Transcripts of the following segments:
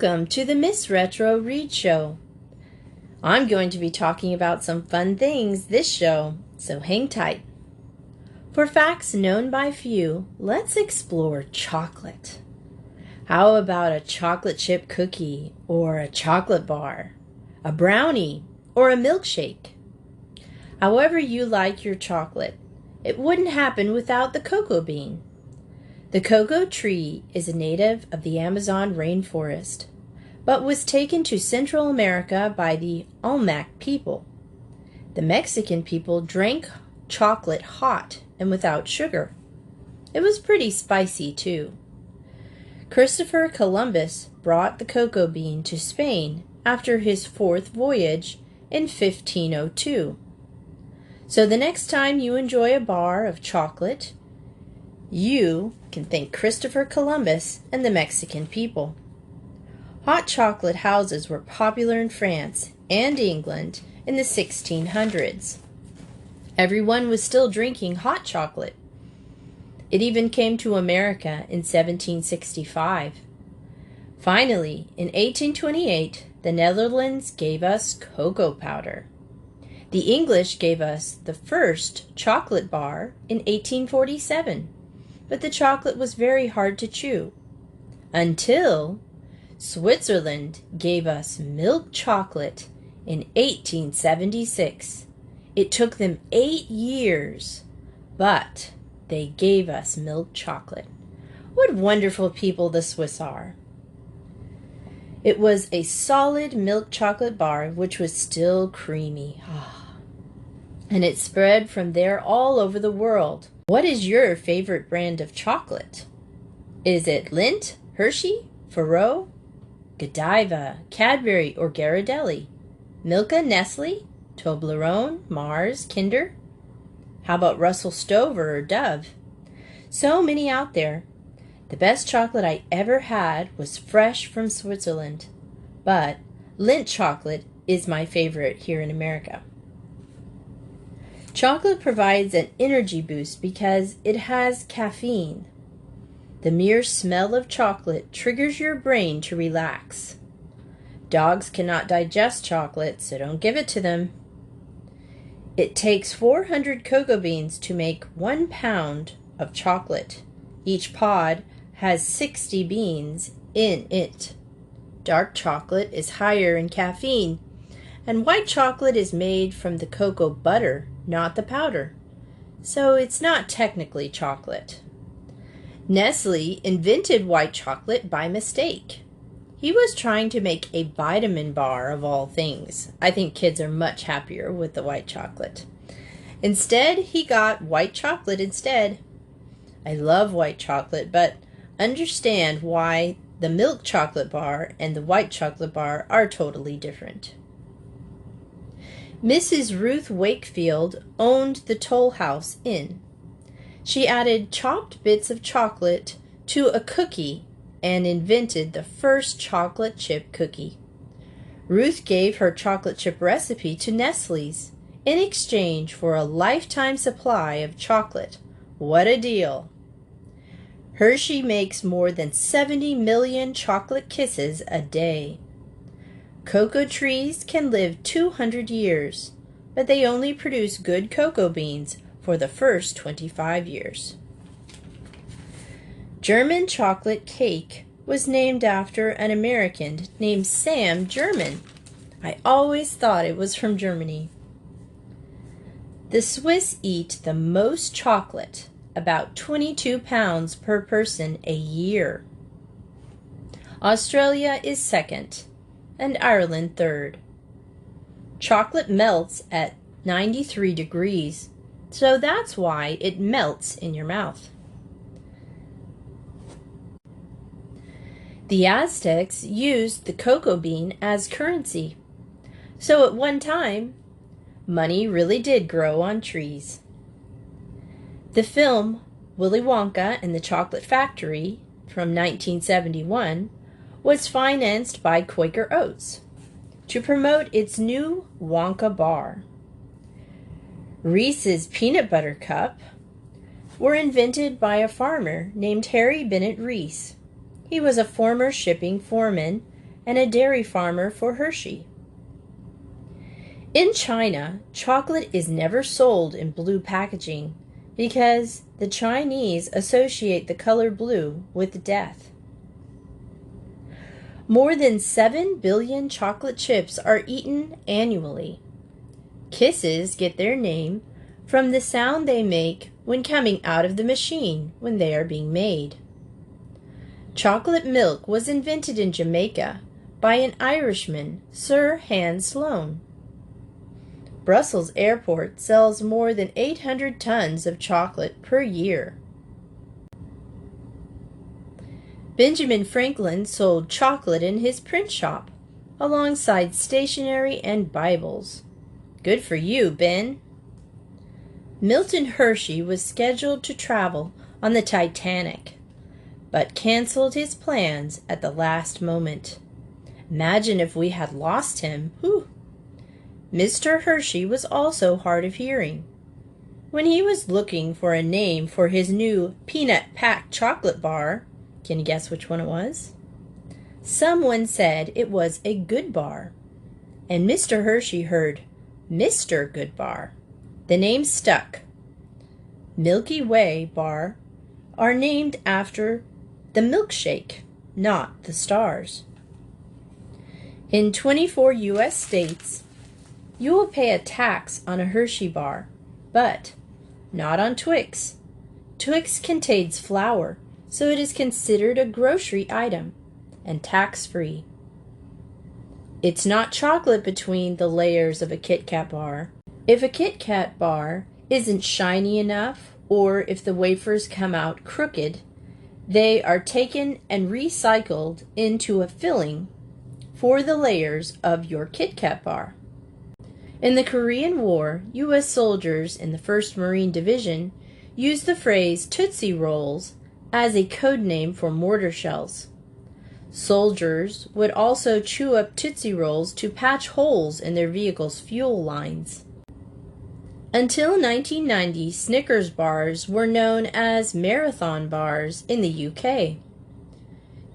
Welcome to the Miss Retro Read Show. I'm going to be talking about some fun things this show, so hang tight. For facts known by few, let's explore chocolate. How about a chocolate chip cookie or a chocolate bar, a brownie, or a milkshake? However you like your chocolate, it wouldn't happen without the cocoa bean. The cocoa tree is a native of the Amazon rainforest, but was taken to Central America by the Olmec people. The Mexican people drank chocolate hot and without sugar. It was pretty spicy too. Christopher Columbus brought the cocoa bean to Spain after his fourth voyage in 1502. So the next time you enjoy a bar of chocolate, you can thank Christopher Columbus and the Mexican people. Hot chocolate houses were popular in France and England in the 1600s. Everyone was still drinking hot chocolate. It even came to America in 1765. Finally, in 1828, the Netherlands gave us cocoa powder. The English gave us the first chocolate bar in 1847. But the chocolate was very hard to chew. Until Switzerland gave us milk chocolate in 1876. It took them 8 years, but they gave us milk chocolate. What wonderful people the Swiss are. It was a solid milk chocolate bar which was still creamy. And it spread from there all over the world. What is your favorite brand of chocolate? Is it Lindt, Hershey, Ferrero, Godiva, Cadbury, or Ghirardelli? Milka, Nestle, Toblerone, Mars, Kinder? How about Russell Stover or Dove? So many out there. The best chocolate I ever had was fresh from Switzerland, but Lindt chocolate is my favorite here in America. Chocolate provides an energy boost because it has caffeine. The mere smell of chocolate triggers your brain to relax. Dogs cannot digest chocolate, so don't give it to them. It takes 400 cocoa beans to make 1 pound of chocolate. Each pod has 60 beans in it. Dark chocolate is higher in caffeine, and white chocolate is made from the cocoa butter, not the powder. So it's not technically chocolate. Nestle invented white chocolate by mistake. He was trying to make a vitamin bar of all things. I think kids are much happier with the white chocolate. Instead, he got white chocolate instead. I love white chocolate, but understand why the milk chocolate bar and the white chocolate bar are totally different. Mrs. Ruth Wakefield owned the Toll House Inn. She added chopped bits of chocolate to a cookie and invented the first chocolate chip cookie. Ruth gave her chocolate chip recipe to Nestle's in exchange for a lifetime supply of chocolate. What a deal! Hershey makes more than 70 million chocolate kisses a day. Cocoa trees can live 200 years, but they only produce good cocoa beans for the first 25 years. German chocolate cake was named after an American named Sam German. I always thought it was from Germany. The Swiss eat the most chocolate, about 22 pounds per person a year. Australia is second, and Ireland third. Chocolate melts at 93 degrees, so that's why it melts in your mouth. The Aztecs used the cocoa bean as currency, so at one time, money really did grow on trees. The film Willy Wonka and the Chocolate Factory from 1971 was financed by Quaker Oats to promote its new Wonka bar. Reese's Peanut Butter Cup were invented by a farmer named Harry Bennett Reese. He was a former shipping foreman and a dairy farmer for Hershey. In China, chocolate is never sold in blue packaging because the Chinese associate the color blue with death. More than 7 billion chocolate chips are eaten annually. Kisses get their name from the sound they make when coming out of the machine when they are being made. Chocolate milk was invented in Jamaica by an Irishman, Sir Hans Sloane. Brussels Airport sells more than 800 tons of chocolate per year. Benjamin Franklin sold chocolate in his print shop, alongside stationery and Bibles. Good for you, Ben. Milton Hershey was scheduled to travel on the Titanic, but canceled his plans at the last moment. Imagine if we had lost him. Whew. Mr. Hershey was also hard of hearing. When he was looking for a name for his new peanut-packed chocolate bar, can you guess which one it was? Someone said it was a good bar, and Mr. Hershey heard Mr. Goodbar. The name stuck. Milky Way bar are named after the milkshake, not the stars. In 24 U.S. states, you will pay a tax on a Hershey bar, but not on Twix. Twix contains flour, so it is considered a grocery item and tax-free. It's not chocolate between the layers of a Kit Kat bar. If a Kit Kat bar isn't shiny enough, or if the wafers come out crooked, they are taken and recycled into a filling for the layers of your Kit Kat bar. In the Korean War, U.S. soldiers in the 1st Marine Division used the phrase Tootsie Rolls as a code name for mortar shells. Soldiers would also chew up Tootsie Rolls to patch holes in their vehicles' fuel lines. Until 1990, Snickers bars were known as Marathon bars in the UK.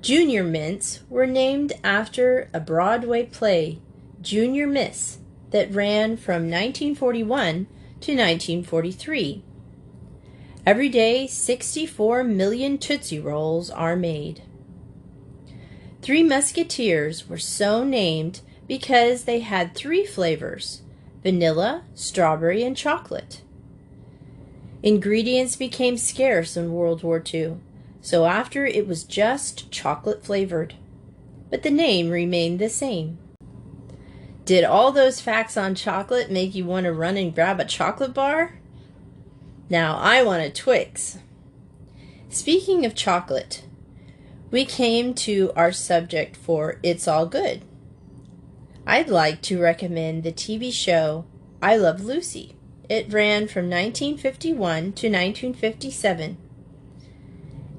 Junior Mints were named after a Broadway play, Junior Miss, that ran from 1941 to 1943. Every day, 64 million Tootsie Rolls are made. Three Musketeers were so named because they had 3 flavors: vanilla, strawberry, and chocolate. Ingredients became scarce in World War II, so after it was just chocolate flavored, but the name remained the same. Did all those facts on chocolate make you want to run and grab a chocolate bar? Now I want a Twix. Speaking of chocolate, we came to our subject for It's All Good. I'd like to recommend the TV show I Love Lucy. It ran from 1951 to 1957.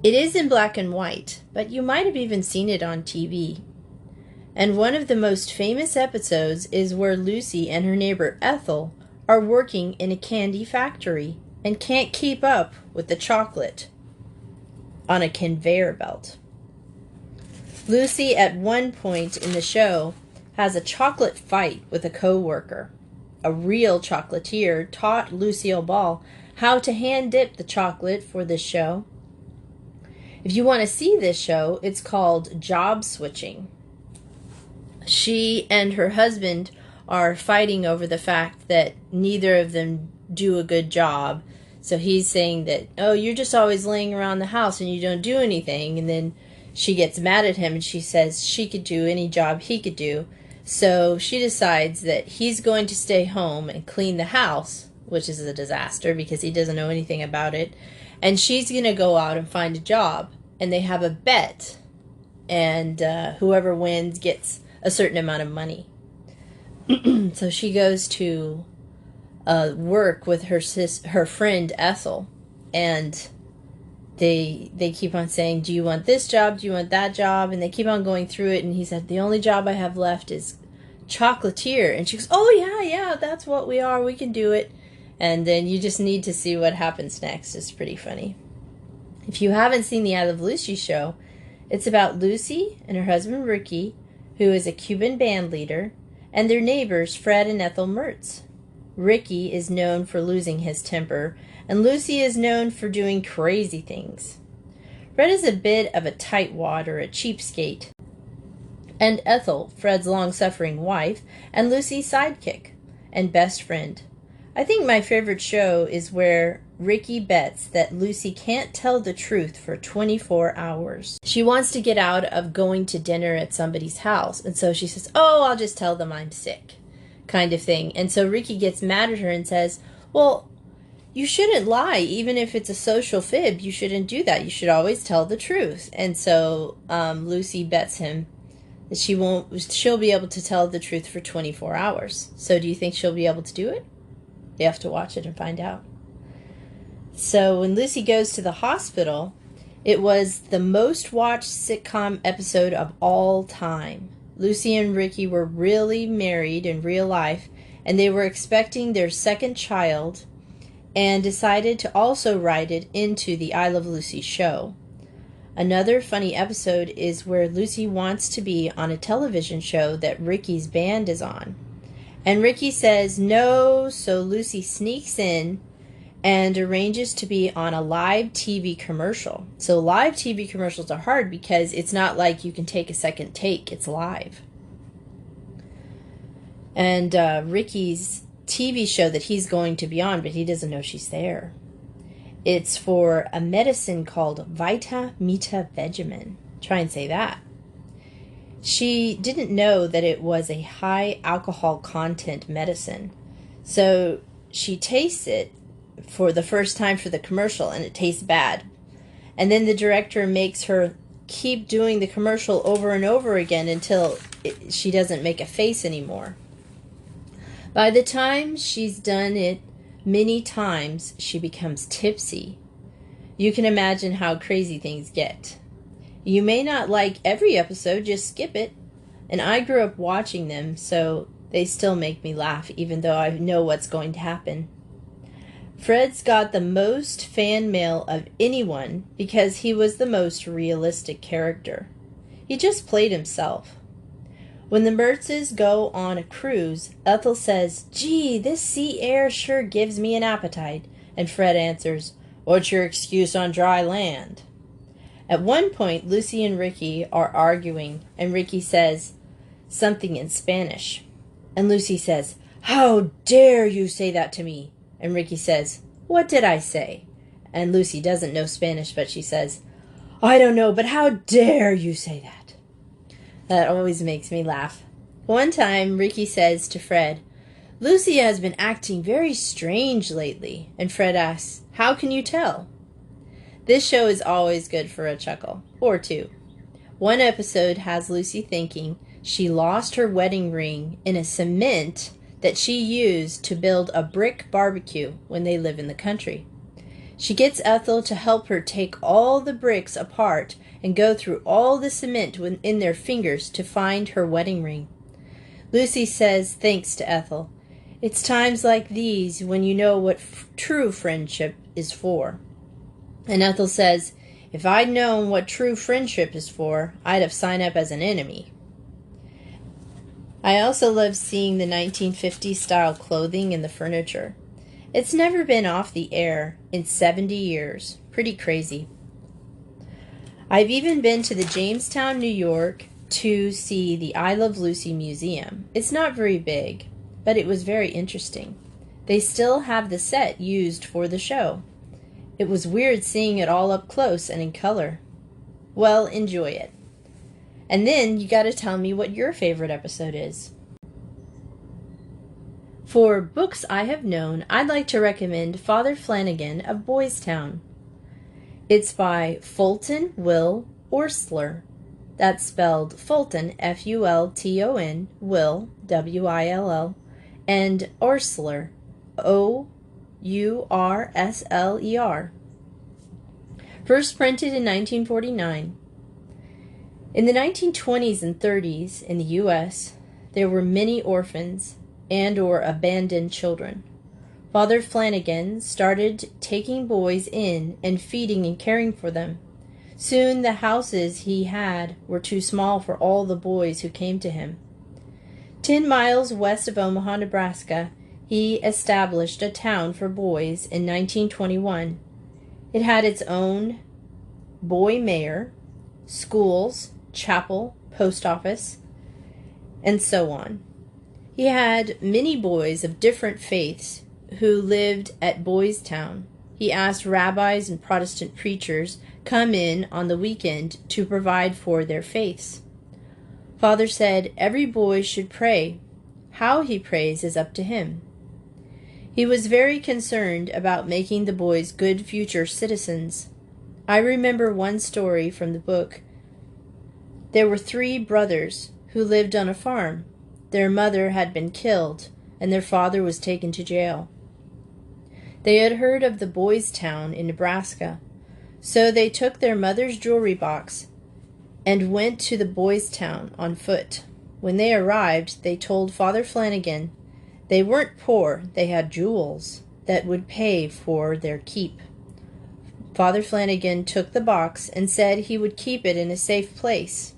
It is in black and white, but you might have even seen it on TV. And one of the most famous episodes is where Lucy and her neighbor Ethel are working in a candy factory and can't keep up with the chocolate on a conveyor belt. Lucy, at one point in the show, has a chocolate fight with a co-worker. A real chocolatier taught Lucille Ball how to hand dip the chocolate for this show. If you want to see this show, it's called Job Switching. She and her husband are fighting over the fact that neither of them do a good job. So he's saying that, oh, you're just always laying around the house and you don't do anything. And then she gets mad at him and she says she could do any job he could do. So she decides that he's going to stay home and clean the house, which is a disaster because he doesn't know anything about it. And she's going to go out and find a job. And they have a bet. And whoever wins gets a certain amount of money. So she goes to work with her friend Ethel. And they keep on saying, do you want this job? Do you want that job? And they keep on going through it. And he said, the only job I have left is chocolatier. And she goes, oh, yeah, that's what we are. We can do it. And then you just need to see what happens next. It's pretty funny. If you haven't seen the I Love Lucy show, it's about Lucy and her husband Ricky who is a Cuban band leader, and their neighbors Fred and Ethel Mertz. Ricky is known for losing his temper, and Lucy is known for doing crazy things. Fred is a bit of a tightwad or a cheapskate, and Ethel, Fred's long-suffering wife, and Lucy's sidekick and best friend. I think my favorite show is where Ricky bets that Lucy can't tell the truth for 24 hours. She wants to get out of going to dinner at somebody's house, and so she says, "Oh, I'll just tell them I'm sick," kind of thing. And so Ricky gets mad at her and says, "Well, you shouldn't lie, even if it's a social fib. You shouldn't do that. You should always tell the truth." And so Lucy bets him that she'll be able to tell the truth for 24 hours. So do you think she'll be able to do it? You have to watch it and find out. So when Lucy goes to the hospital, it was the most watched sitcom episode of all time. Lucy and Ricky were really married in real life, and they were expecting their second child and decided to also write it into the I Love Lucy show. Another funny episode is where Lucy wants to be on a television show that Ricky's band is on. And Ricky says no, so Lucy sneaks in and arranges to be on a live TV commercial. So live TV commercials are hard because it's not like you can take a second take, it's live. And Ricky's TV show that he's going to be on, but he doesn't know she's there. It's for a medicine called Vita Mita Vegemin. Try and say that. She didn't know that it was a high alcohol content medicine. So she tastes it for the first time for the commercial, and it tastes bad. And then the director makes her keep doing the commercial over and over again until she doesn't make a face anymore. By the time she's done it many times, she becomes tipsy. You can imagine how crazy things get. You may not like every episode, just skip it. And I grew up watching them, so they still make me laugh, even though I know what's going to happen. Fred's got the most fan mail of anyone because he was the most realistic character. He just played himself. When the Mertzes go on a cruise, Ethel says, "Gee, this sea air sure gives me an appetite." And Fred answers, "What's your excuse on dry land?" At one point, Lucy and Ricky are arguing, and Ricky says something in Spanish. And Lucy says, "How dare you say that to me?" And Ricky says, "What did I say?" And Lucy doesn't know Spanish, but she says, "I don't know, but how dare you say that?" That always makes me laugh. One time, Ricky says to Fred, "Lucy has been acting very strange lately." And Fred asks, "How can you tell?" This show is always good for a chuckle, or two. One episode has Lucy thinking she lost her wedding ring in a cement that she used to build a brick barbecue when they live in the country. She gets Ethel to help her take all the bricks apart and go through all the cement in their fingers to find her wedding ring. Lucy says thanks to Ethel. It's times like these when you know what true friendship is for. And Ethel says, "If I'd known what true friendship is for, I'd have signed up as an enemy." I also love seeing the 1950s style clothing in the furniture. It's never been off the air in 70 years. Pretty crazy. I've even been to the Jamestown, New York to see the I Love Lucy Museum. It's not very big, but it was very interesting. They still have the set used for the show. It was weird seeing it all up close and in color. Well, enjoy it. And then you gotta tell me what your favorite episode is. For books I have known, I'd like to recommend Father Flanagan of Boys Town. It's by Fulton Will Orsler. That's spelled Fulton, Fulton, Will, Will, and Orsler, Ursler. First printed in 1949. In the 1920s and 30s in the U.S., there were many orphans and or abandoned children. Father Flanagan started taking boys in and feeding and caring for them. Soon the houses he had were too small for all the boys who came to him. 10 miles west of Omaha, Nebraska, he established a town for boys in 1921. It had its own boy mayor, schools, chapel, post office, and so on. He had many boys of different faiths who lived at Boys Town. He asked rabbis and Protestant preachers come in on the weekend to provide for their faiths. Father said every boy should pray. How he prays is up to him. He was very concerned about making the boys good future citizens. I remember one story from the book. There were 3 brothers who lived on a farm. Their mother had been killed, and their father was taken to jail. They had heard of the Boys' Town in Nebraska, so they took their mother's jewelry box and went to the Boys' Town on foot. When they arrived, they told Father Flanagan they weren't poor, they had jewels that would pay for their keep. Father Flanagan took the box and said he would keep it in a safe place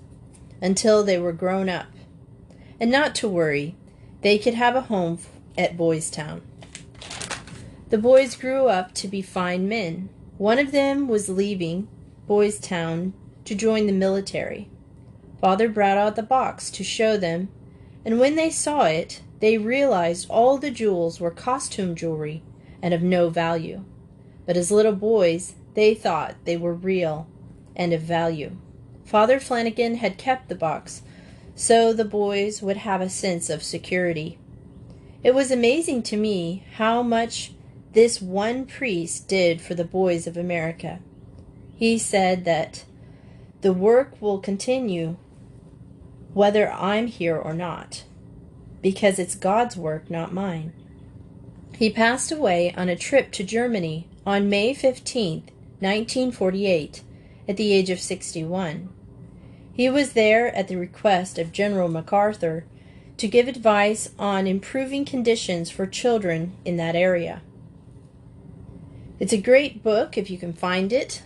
until they were grown up, and not to worry, they could have a home at Boys Town. The boys grew up to be fine men. One of them was leaving Boys Town to join the military. Father brought out the box to show them, and when they saw it, they realized all the jewels were costume jewelry and of no value. But as little boys, they thought they were real and of value. Father Flanagan had kept the box so the boys would have a sense of security. It was amazing to me how much this one priest did for the boys of America. He said that the work will continue whether I'm here or not, because it's God's work, not mine. He passed away on a trip to Germany on May 15, 1948, at the age of 61. He was there at the request of General MacArthur to give advice on improving conditions for children in that area. It's a great book if you can find it.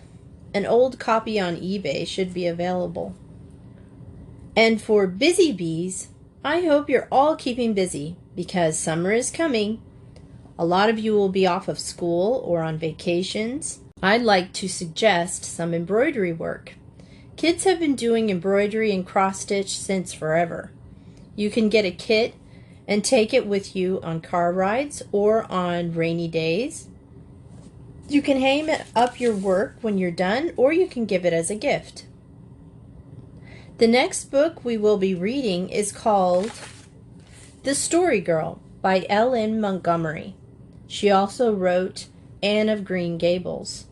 An old copy on eBay should be available. And for busy bees, I hope you're all keeping busy because summer is coming. A lot of you will be off of school or on vacations. I'd like to suggest some embroidery work. Kids have been doing embroidery and cross-stitch since forever. You can get a kit and take it with you on car rides or on rainy days. You can hang up your work when you're done, or you can give it as a gift. The next book we will be reading is called The Story Girl by L.N. Montgomery. She also wrote Anne of Green Gables.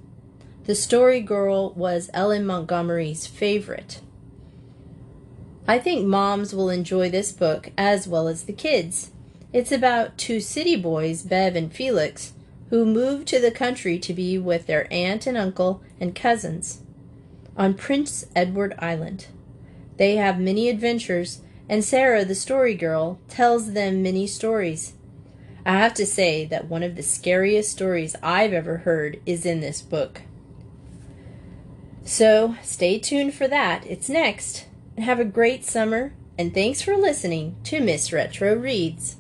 The Story Girl was L.N. Montgomery's favorite. I think moms will enjoy this book as well as the kids. It's about 2 city boys, Bev and Felix, who moved to the country to be with their aunt and uncle and cousins on Prince Edward Island. They have many adventures, and Sarah, the story girl, tells them many stories. I have to say that one of the scariest stories I've ever heard is in this book. So stay tuned for that. It's next. And have a great summer, and thanks for listening to Miss Retro Reads.